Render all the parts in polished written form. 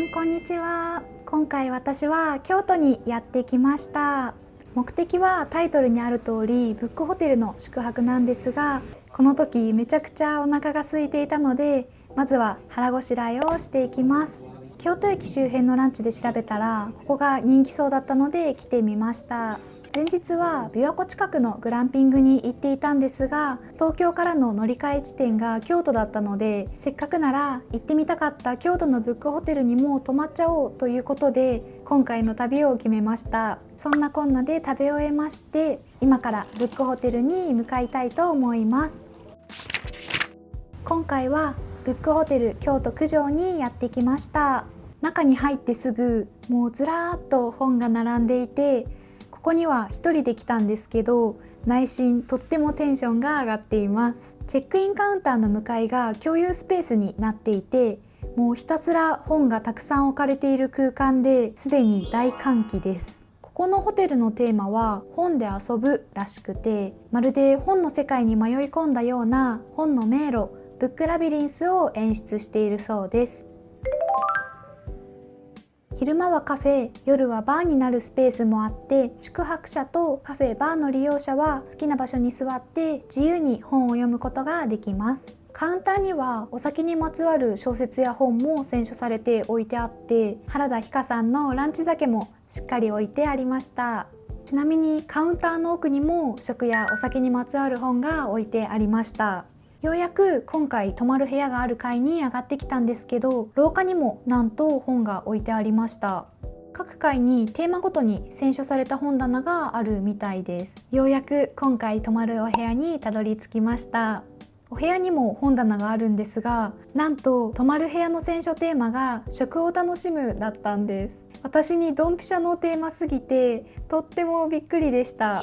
ん、こんにちは。今回私は京都にやってきました。目的はタイトルにある通りブックホテルの宿泊なんですが、この時めちゃくちゃお腹が空いていたので、まずは腹ごしらえをしていきます。京都駅周辺のランチで調べたらここが人気そうだったので来てみました。前日は琵琶湖近くのグランピングに行っていたんですが、東京からの乗り換え地点が京都だったので、せっかくなら行ってみたかった京都のブックホテルにも泊まっちゃおうということで今回の旅を決めました。そんなこんなで食べ終えまして、今からブックホテルに向かいたいと思います。今回はブックホテル京都九条にやってきました。中に入ってすぐもうずらーっと本が並んでいて、ここには一人で来たんですけど、内心とってもテンションが上がっています。チェックインカウンターの向かいが共有スペースになっていて、もうひたすら本がたくさん置かれている空間ですでに大歓喜です。ここのホテルのテーマは本で遊ぶらしくて、まるで本の世界に迷い込んだような本の迷路、ブックラビリンスを演出しているそうです。昼間はカフェ、夜はバーになるスペースもあって、宿泊者とカフェ、バーの利用者は好きな場所に座って自由に本を読むことができます。カウンターにはお酒にまつわる小説や本も選書されて置いてあって、原田ひかさんのランチ酒もしっかり置いてありました。ちなみにカウンターの奥にも食やお酒にまつわる本が置いてありました。ようやく今回泊まる部屋がある階に上がってきたんですけど、廊下にもなんと本が置いてありました。各階にテーマごとに選書された本棚があるみたいです。ようやく今回泊まるお部屋にたどり着きました。お部屋にも本棚があるんですが、なんと泊まる部屋の選書テーマが食を楽しむだったんです。私にドンピシャのテーマすぎてとってもびっくりでした。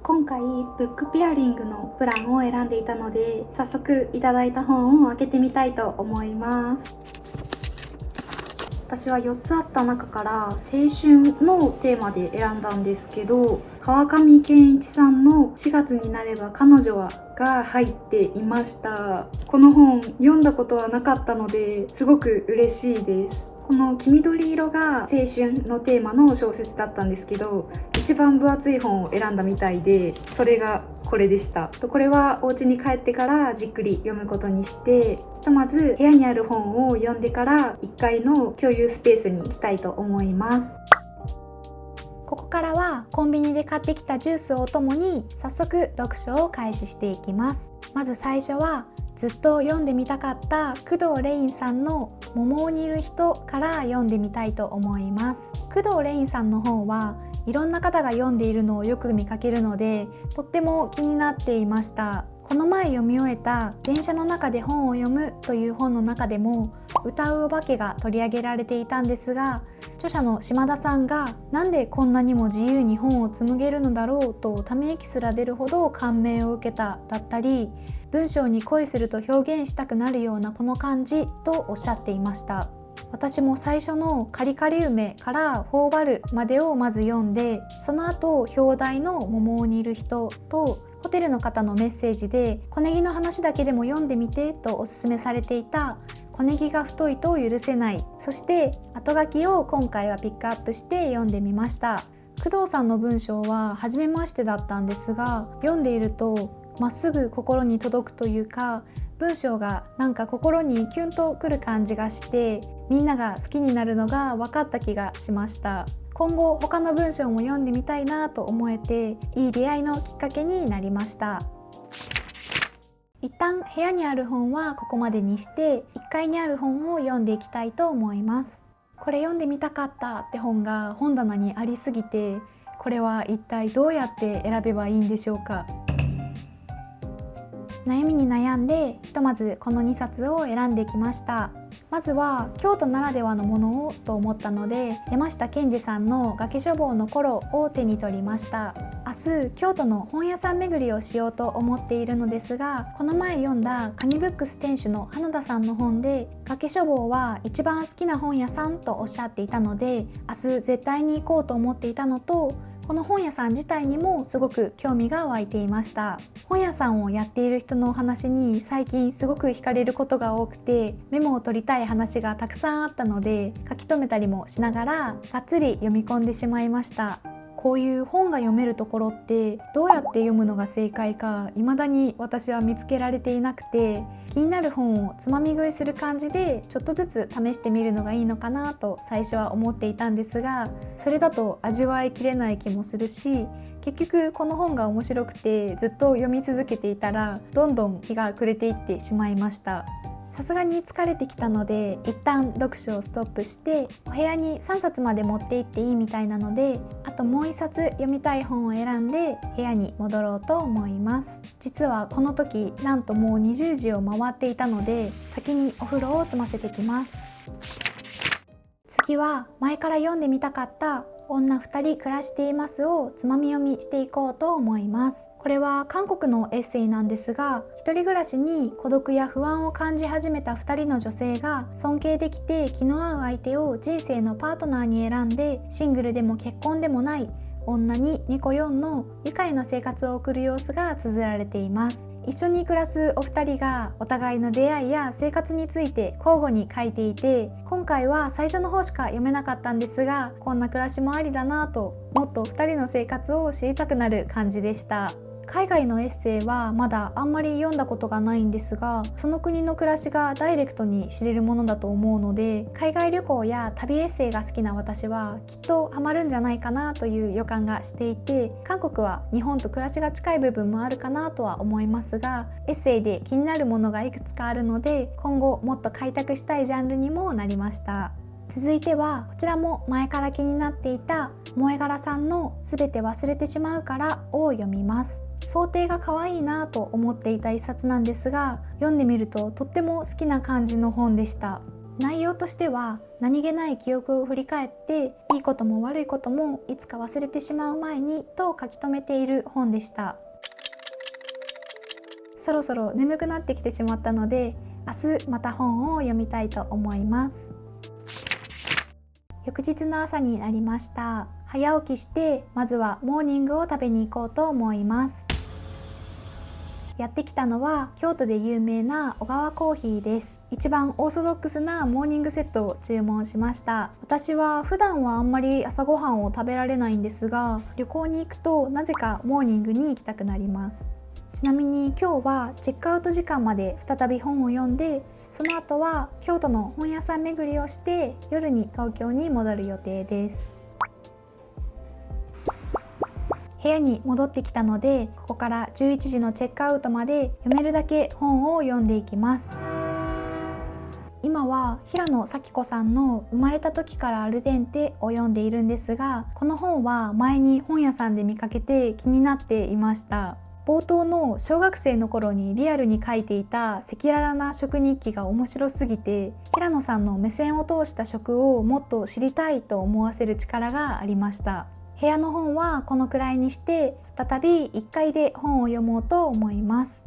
今回ブックペアリングのプランを選んでいたので、早速いただいた本を開けてみたいと思います。私は4つあった中から青春のテーマで選んだんですけど、川上健一さんの4月になれば彼女はが入っていました。この本読んだことはなかったのですごく嬉しいです。この黄緑色が青春のテーマの小説だったんですけど、一番分厚い本を選んだみたいで、それがこれでした。これはお家に帰ってからじっくり読むことにして、ひとまず部屋にある本を読んでから1階の共有スペースに行きたいと思います。ここからはコンビニで買ってきたジュースをお供に早速読書を開始していきます。まず最初はずっと読んでみたかった工藤レインさんの桃にいる人から読んでみたいと思います。工藤レインさんの本はいろんな方が読んでいるのをよく見かけるので、とっても気になっていました。この前読み終えた電車の中で本を読むという本の中でも歌うお化けが取り上げられていたんですが、著者の島田さんがなんでこんなにも自由に本を紡げるのだろうとため息すら出るほど感銘を受けただったり、文章に恋すると表現したくなるようなこの感じとおっしゃっていました。私も最初のカリカリ梅から頬張るまでをまず読んで、その後表題の桃にいる人とホテルの方のメッセージで小ネギの話だけでも読んでみてとおすすめされていた小ネギが太いと許せない、そして後書きを今回はピックアップして読んでみました。工藤さんの文章は初めましてだったんですが、読んでいるとまっすぐ心に届くというか、文章がなんか心にキュンとくる感じがして、みんなが好きになるのが分かった気がしました。今後他の文章も読んでみたいなと思えて、いい出会いのきっかけになりました。一旦部屋にある本はここまでにして、1階にある本を読んでいきたいと思います。これ読んでみたかったって本が本棚にありすぎて、これは一体どうやって選べばいいんでしょうか。悩みに悩んでひとまずこの2冊を選んできました。まずは京都ならではのものをと思ったので、山下健二さんの崖書房の頃を手に取りました。明日京都の本屋さん巡りをしようと思っているのですが、この前読んだカニブックス店主の花田さんの本で崖書房は一番好きな本屋さんとおっしゃっていたので、明日絶対に行こうと思っていたのと、この本屋さん自体にもすごく興味が湧いていました。本屋さんをやっている人のお話に最近すごく惹かれることが多くて、メモを取りたい話がたくさんあったので書き留めたりもしながらがっつり読み込んでしまいました。こういう本が読めるところってどうやって読むのが正解か未だに私は見つけられていなくて、気になる本をつまみ食いする感じでちょっとずつ試してみるのがいいのかなと最初は思っていたんですが、それだと味わいきれない気もするし、結局この本が面白くてずっと読み続けていたらどんどん日が暮れていってしまいました。さすがに疲れてきたので一旦読書をストップして、お部屋に3冊まで持って行っていいみたいなので、あともう1冊読みたい本を選んで部屋に戻ろうと思います。実はこの時なんともう20時を回っていたので、先にお風呂を済ませてきます。次は前から読んでみたかった女2人暮らしていますをつまみ読みしていこうと思います。これは韓国のエッセイなんですが、一人暮らしに孤独や不安を感じ始めた2人の女性が尊敬できて気の合う相手を人生のパートナーに選んで、シングルでも結婚でもない女に猫4の愉快な生活を送る様子が綴られています。一緒に暮らすお二人がお互いの出会いや生活について交互に書いていて、今回は最初の方しか読めなかったんですが、こんな暮らしもありだなと、もっと二人の生活を知りたくなる感じでした。海外のエッセイはまだあんまり読んだことがないんですが、その国の暮らしがダイレクトに知れるものだと思うので、海外旅行や旅エッセイが好きな私はきっとハマるんじゃないかなという予感がしていて、韓国は日本と暮らしが近い部分もあるかなとは思いますが、エッセイで気になるものがいくつかあるので、今後もっと開拓したいジャンルにもなりました。続いてはこちらも前から気になっていた萌え柄さんのすべて忘れてしまうからを読みます。想定が可愛いなと思っていた一冊なんですが、読んでみるととっても好きな感じの本でした。内容としては何気ない記憶を振り返って、いいことも悪いこともいつか忘れてしまう前にと書き留めている本でした。そろそろ眠くなってきてしまったので、明日また本を読みたいと思います。翌日の朝になりました。早起きしてまずはモーニングを食べに行こうと思います。やってきたのは京都で有名な小川コーヒーです。一番オーソドックスなモーニングセットを注文しました。私は普段はあんまり朝ごはんを食べられないんですが、旅行に行くとなぜかモーニングに行きたくなります。ちなみに今日はチェックアウト時間まで再び本を読んで、その後は京都の本屋さん巡りをして夜に東京に戻る予定です。部屋に戻ってきたので、ここから11時のチェックアウトまで読めるだけ本を読んでいきます。今は平野咲子さんの生まれた時からアルデンテを読んでいるんですが、この本は前に本屋さんで見かけて気になっていました。冒頭の小学生の頃にリアルに書いていた赤裸々な食日記が面白すぎて、平野さんの目線を通した食をもっと知りたいと思わせる力がありました。部屋の本はこのくらいにして、再び1階で本を読もうと思います。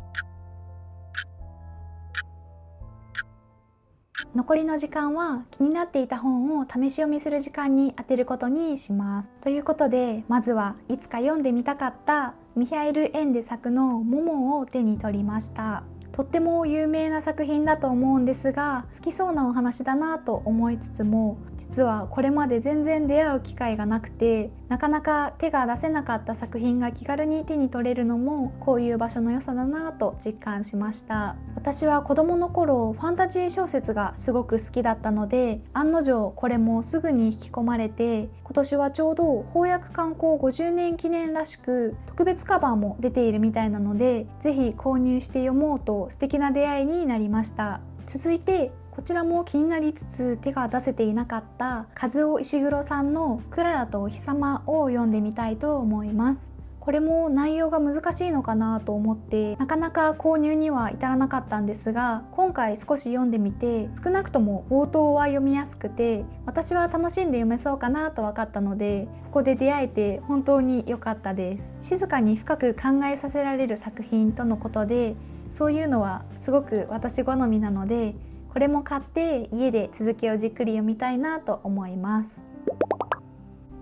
残りの時間は気になっていた本を試し読みする時間に当てることにします。ということで、まずはいつか読んでみたかったミハイル・エンデ作のモモを手に取りました。とっても有名な作品だと思うんですが、好きそうなお話だなと思いつつも、実はこれまで全然出会う機会がなくて、なかなか手が出せなかった作品が気軽に手に取れるのもこういう場所の良さだなと実感しました。私は子供の頃ファンタジー小説がすごく好きだったので、案の定これもすぐに引き込まれて、今年はちょうど翻訳刊行50年記念らしく特別カバーも出ているみたいなので、ぜひ購入して読もうと素敵な出会いになりました。続いてこちらも気になりつつ手が出せていなかった和尾石黒さんのクララとお日様を読んでみたいと思います。これも内容が難しいのかなと思ってなかなか購入には至らなかったんですが、今回少し読んでみて少なくとも冒頭は読みやすくて、私は楽しんで読めそうかなと分かったので、ここで出会えて本当に良かったです。静かに深く考えさせられる作品とのことで、そういうのはすごく私好みなので、これも買って家で続きをじっくり読みたいなと思います。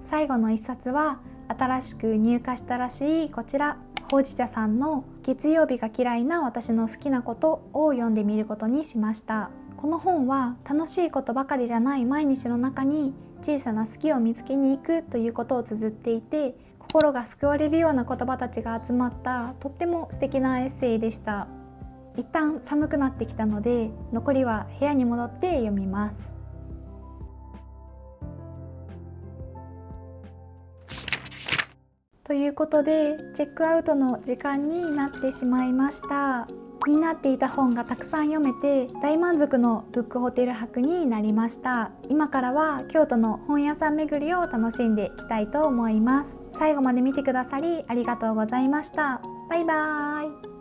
最後の一冊は新しく入荷したらしいこちら、ほうじ茶さんの月曜日が嫌いな私の好きなことを読んでみることにしました。この本は楽しいことばかりじゃない毎日の中に小さな好きを見つけに行くということを綴っていて、心が救われるような言葉たちが集まったとっても素敵なエッセイでした。一旦寒くなってきたので、残りは部屋に戻って読みます。ということでチェックアウトの時間になってしまいました。気になっていた本がたくさん読めて大満足のブックホテル泊になりました。今からは京都の本屋さん巡りを楽しんでいきたいと思います。最後まで見てくださりありがとうございました。バイバーイ。